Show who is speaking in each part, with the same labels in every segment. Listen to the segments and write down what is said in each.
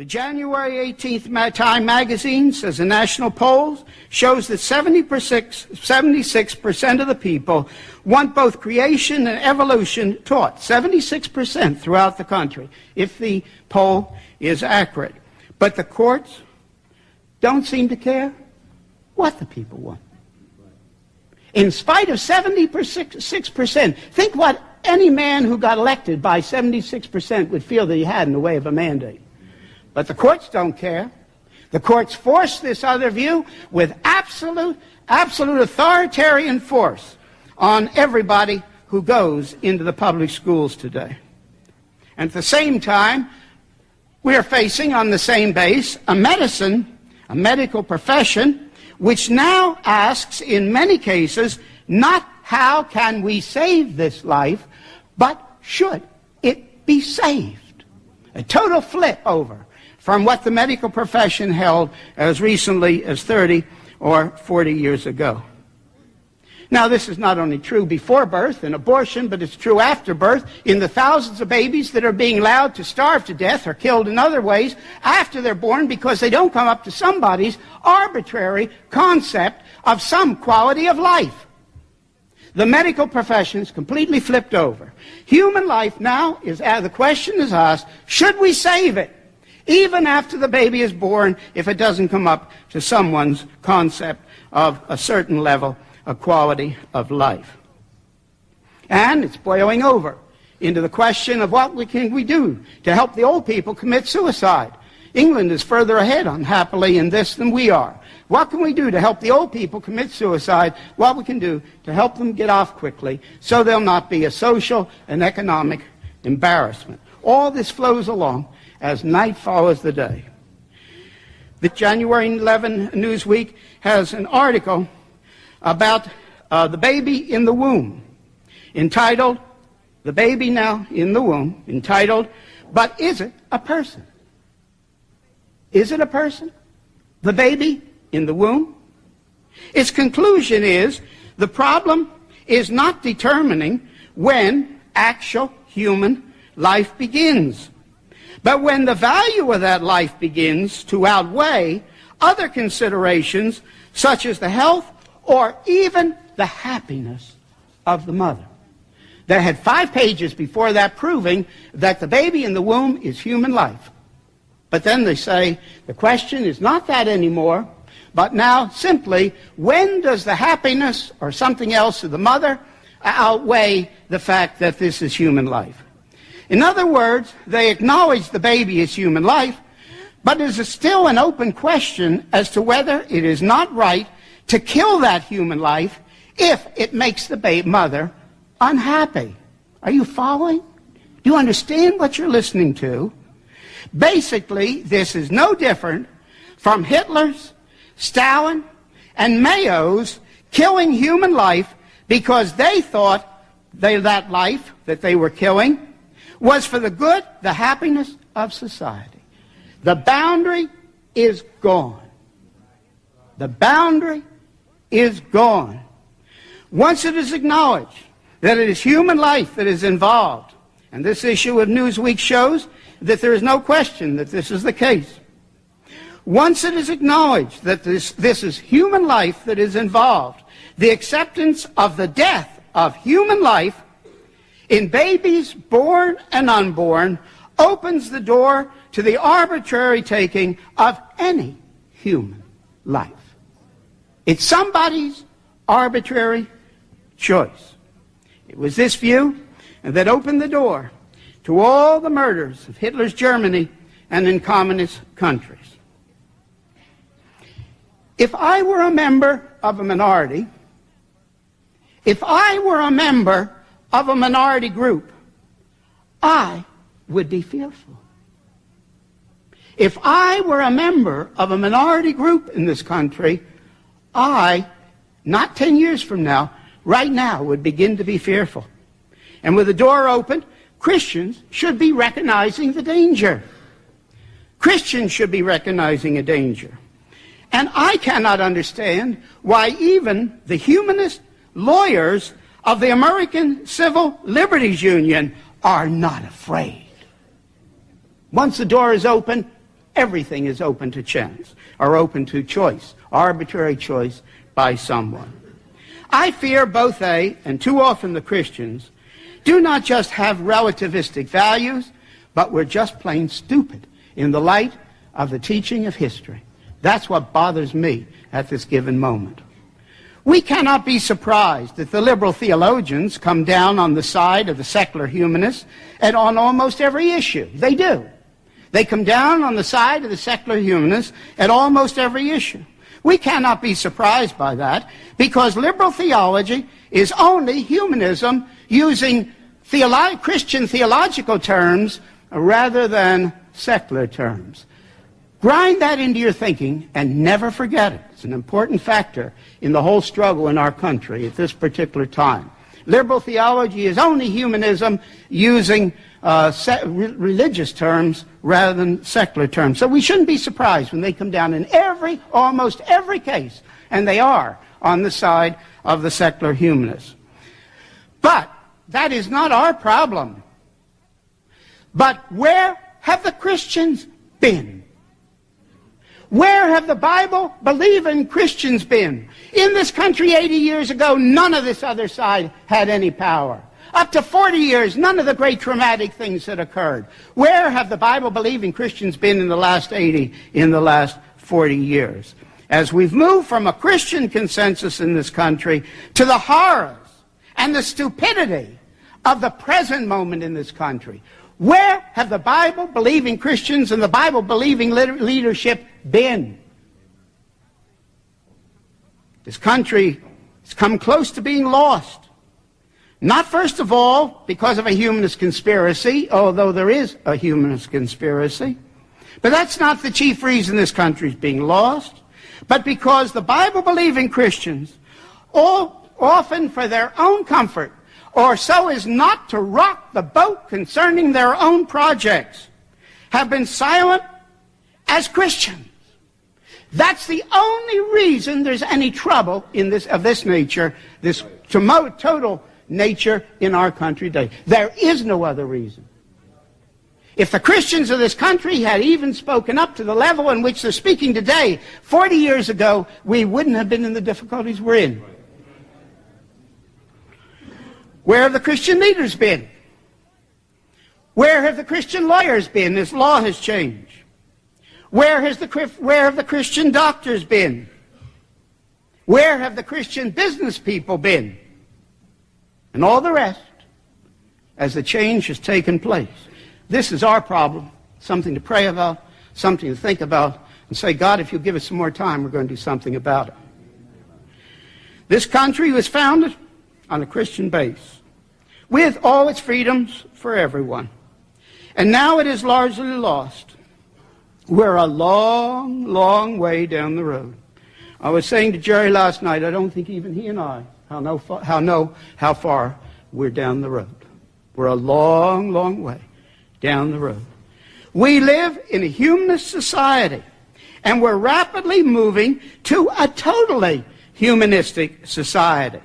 Speaker 1: The January 18th Time magazine says a national poll shows that 76% of the people want both creation and evolution taught. 76% throughout the country, if the poll is accurate. But the courts don't seem to care what the people want. In spite of 76%, think what any man who got elected by 76% would feel that he had in the way of a mandate. But the courts don't care. The courts force this other view with absolute authoritarian force on everybody who goes into the public schools today. And at the same time, we are facing on the same base a medical profession, which now asks in many cases not how can we save this life, but should it be saved? A total flip over from what the medical profession held as recently as 30 or 40 years ago. Now, this is not only true before birth and abortion, but it's true after birth in the thousands of babies that are being allowed to starve to death or killed in other ways after they're born because they don't come up to somebody's arbitrary concept of some quality of life. The medical profession is completely flipped over. Human life now the question is asked, should we save it? Even after the baby is born, if it doesn't come up to someone's concept of a certain level of quality of life. And it's boiling over into the question of what can we do to help the old people commit suicide. England is further ahead, unhappily, in this than we are. What can we do to help the old people commit suicide? What we can do to help them get off quickly so they'll not be a social and economic embarrassment. All this flows along as night follows the day. The January 11 Newsweek has an article about the baby in the womb, entitled, the baby now in the womb, entitled, but is it a person? Is it a person? The baby in the womb? Its conclusion is the problem is not determining when actual human life begins, but when the value of that life begins to outweigh other considerations such as the health or even the happiness of the mother. They had 5 pages before that proving that the baby in the womb is human life. But then they say the question is not that anymore, but now simply when does the happiness or something else of the mother outweigh the fact that this is human life? In other words, they acknowledge the baby is human life, but it is still an open question as to whether it is not right to kill that human life if it makes the mother unhappy. Are you following? Do you understand what you're listening to? Basically, this is no different from Hitler's, Stalin, and Mao's killing human life because they thought that life that they were killing was for the good, the happiness of society. The boundary is gone. The boundary is gone. Once it is acknowledged that it is human life that is involved, and this issue of Newsweek shows that there is no question that this is the case. Once it is acknowledged that this is human life that is involved, the acceptance of the death of human life in babies born and unborn opens the door to the arbitrary taking of any human life. It's somebody's arbitrary choice. It was this view that opened the door to all the murders of Hitler's Germany and in communist countries. If I were a member of a minority, if I were a member of a minority group, I would be fearful. If I were a member of a minority group in this country, I, not 10 years from now, right now, would begin to be fearful. And with the door open, Christians should be recognizing the danger. Christians should be recognizing a danger. And I cannot understand why even the humanist lawyers of the American Civil Liberties Union are not afraid. Once the door is open, everything is open to chance, or open to choice, arbitrary choice by someone. I fear both they, and too often the Christians, do not just have relativistic values, but we're just plain stupid in the light of the teaching of history. That's what bothers me at this given moment. We cannot be surprised that the liberal theologians come down on the side of the secular humanists and on almost every issue. They do. They come down on the side of the secular humanists at almost every issue. We cannot be surprised by that because liberal theology is only humanism using Christian theological terms rather than secular terms. Grind that into your thinking and never forget it. It's an important factor in the whole struggle in our country at this particular time. Liberal theology is only humanism using religious terms rather than secular terms. So we shouldn't be surprised when they come down in almost every case, and they are, on the side of the secular humanists. But that is not our problem. But where have the Christians been? Where have the Bible-believing Christians been? In this country 80 years ago, none of this other side had any power. Up to 40 years, none of the great traumatic things had occurred. Where have the Bible-believing Christians been in the last 40 years? As we've moved from a Christian consensus in this country to the horrors and the stupidity of the present moment in this country, where have the Bible-believing Christians and the Bible-believing leadership been? This country has come close to being lost. Not first of all because of a humanist conspiracy, although there is a humanist conspiracy. But that's not the chief reason this country is being lost. But because the Bible-believing Christians, all often for their own comfort, or so as not to rock the boat concerning their own projects, have been silent as Christians. That's the only reason there's any trouble in of this nature, this total nature in our country today. There is no other reason. If the Christians of this country had even spoken up to the level in which they're speaking today, 40 years ago, we wouldn't have been in the difficulties we're in. Where have the Christian leaders been? Where have the Christian lawyers been as law has changed? Where have the Christian doctors been? Where have the Christian business people been? And all the rest, as the change has taken place. This is our problem, something to pray about, something to think about, and say, God, if you give us some more time, we're going to do something about it. This country was founded on a Christian base, with all its freedoms for everyone. And now it is largely lost. We're a long, long way down the road. I was saying to Jerry last night, I don't think even he and I know how far we're down the road. We're a long, long way down the road. We live in a humanist society, and we're rapidly moving to a totally humanistic society.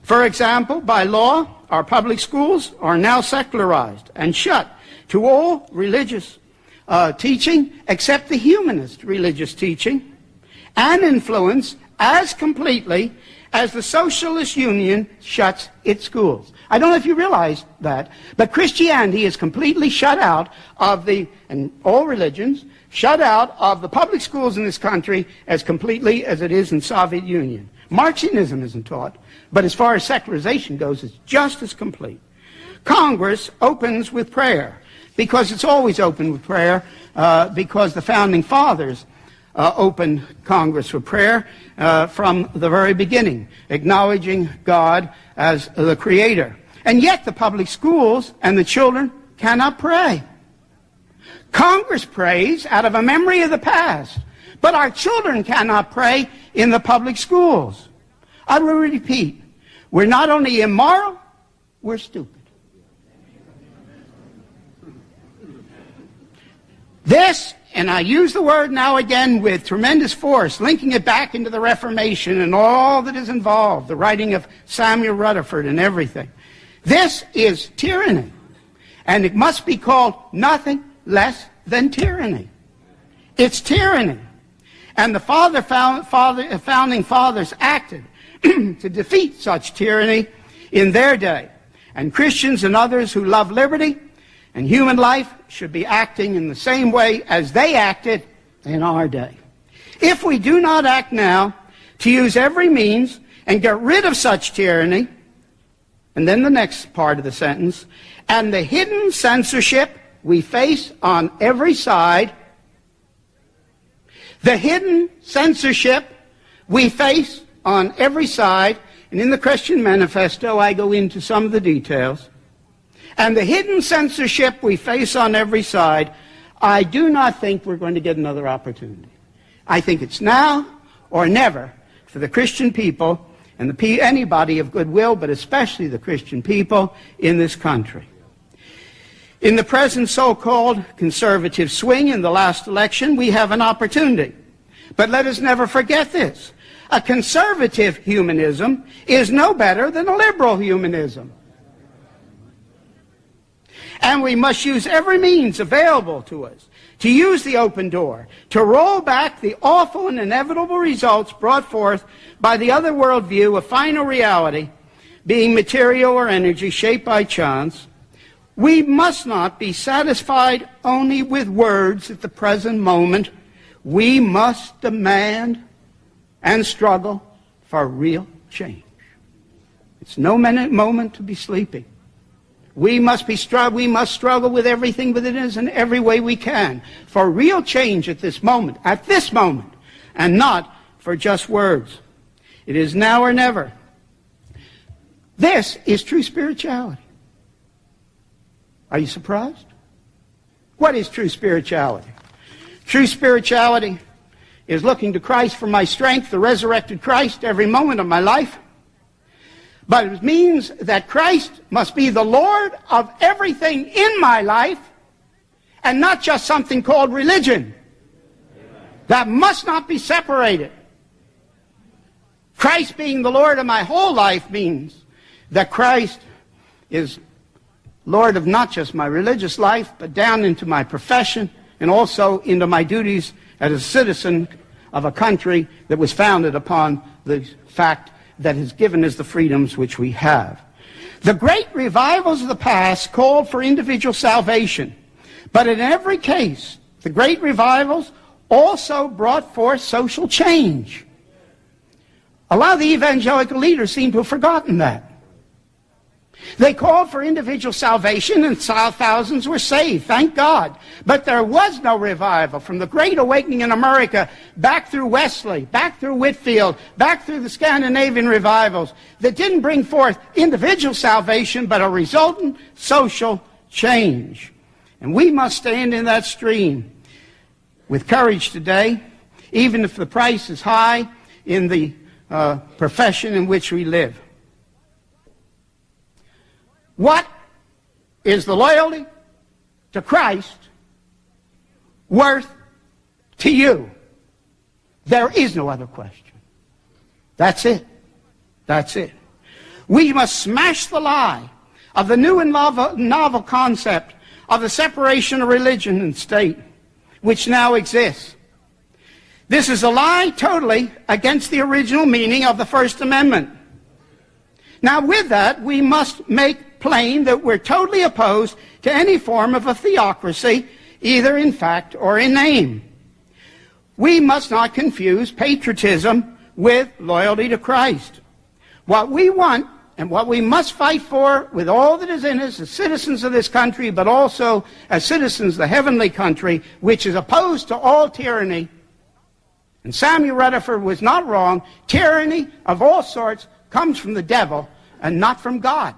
Speaker 1: For example, by law, our public schools are now secularized and shut to all religious teaching except the humanist religious teaching and influence as completely as the Socialist Union shuts its schools. I don't know if you realize that, but Christianity is completely shut out of and all religions, shut out of the public schools in this country as completely as it is in Soviet Union. Marxism isn't taught, but as far as secularization goes, it's just as complete. Congress opens with prayer, because it's always open with prayer, because the Founding Fathers opened Congress with prayer from the very beginning, acknowledging God as the Creator. And yet the public schools and the children cannot pray. Congress prays out of a memory of the past, but our children cannot pray in the public schools. I will repeat, we're not only immoral, we're stupid. This, and I use the word now again with tremendous force, linking it back into the Reformation and all that is involved, the writing of Samuel Rutherford and everything. This is tyranny, and it must be called nothing less than tyranny. It's tyranny. And the founding fathers acted to defeat such tyranny in their day. And Christians and others who love liberty and human life should be acting in the same way as they acted in our day. If we do not act now to use every means and get rid of such tyranny, and then the next part of the sentence, and the hidden censorship we face on every side, the hidden censorship we face on every side, and in the Christian Manifesto I go into some of the details, and the hidden censorship we face on every side, I do not think we're going to get another opportunity. I think it's now or never for the Christian people and anybody of goodwill, but especially the Christian people in this country. In the present so-called conservative swing in the last election, we have an opportunity. But let us never forget this. A conservative humanism is no better than a liberal humanism. And we must use every means available to us to use the open door, to roll back the awful and inevitable results brought forth by the other worldview of final reality, being material or energy shaped by chance. We must not be satisfied only with words at the present moment. We must demand and struggle for real change. It's no moment to be sleeping. We must struggle with everything within us in every way we can for real change at this moment, and not for just words. It is now or never. This is true spirituality. Are you surprised? What is true spirituality? True spirituality is looking to Christ for my strength, the resurrected Christ, every moment of my life. But it means that Christ must be the Lord of everything in my life and not just something called religion. That must not be separated. Christ being the Lord of my whole life means that Christ is Lord of not just my religious life, but down into my profession and also into my duties as a citizen of a country that was founded upon the fact that has given us the freedoms which we have. The great revivals of the past called for individual salvation, but in every case, the great revivals also brought forth social change. A lot of the evangelical leaders seem to have forgotten that. They called for individual salvation and thousands were saved, thank God. But there was no revival from the Great Awakening in America back through Wesley, back through Whitefield, back through the Scandinavian revivals that didn't bring forth individual salvation but a resultant social change. And we must stand in that stream with courage today, even if the price is high in the profession in which we live. What is the loyalty to Christ worth to you? There is no other question. That's it. That's it. We must smash the lie of the new and novel concept of the separation of religion and state, which now exists. This is a lie totally against the original meaning of the First Amendment. Now, with that, we must make plain that we're totally opposed to any form of a theocracy, either in fact or in name. We must not confuse patriotism with loyalty to Christ. What we want and what we must fight for with all that is in us as citizens of this country, but also as citizens of the heavenly country, which is opposed to all tyranny. And Samuel Rutherford was not wrong. Tyranny of all sorts comes from the devil and not from God.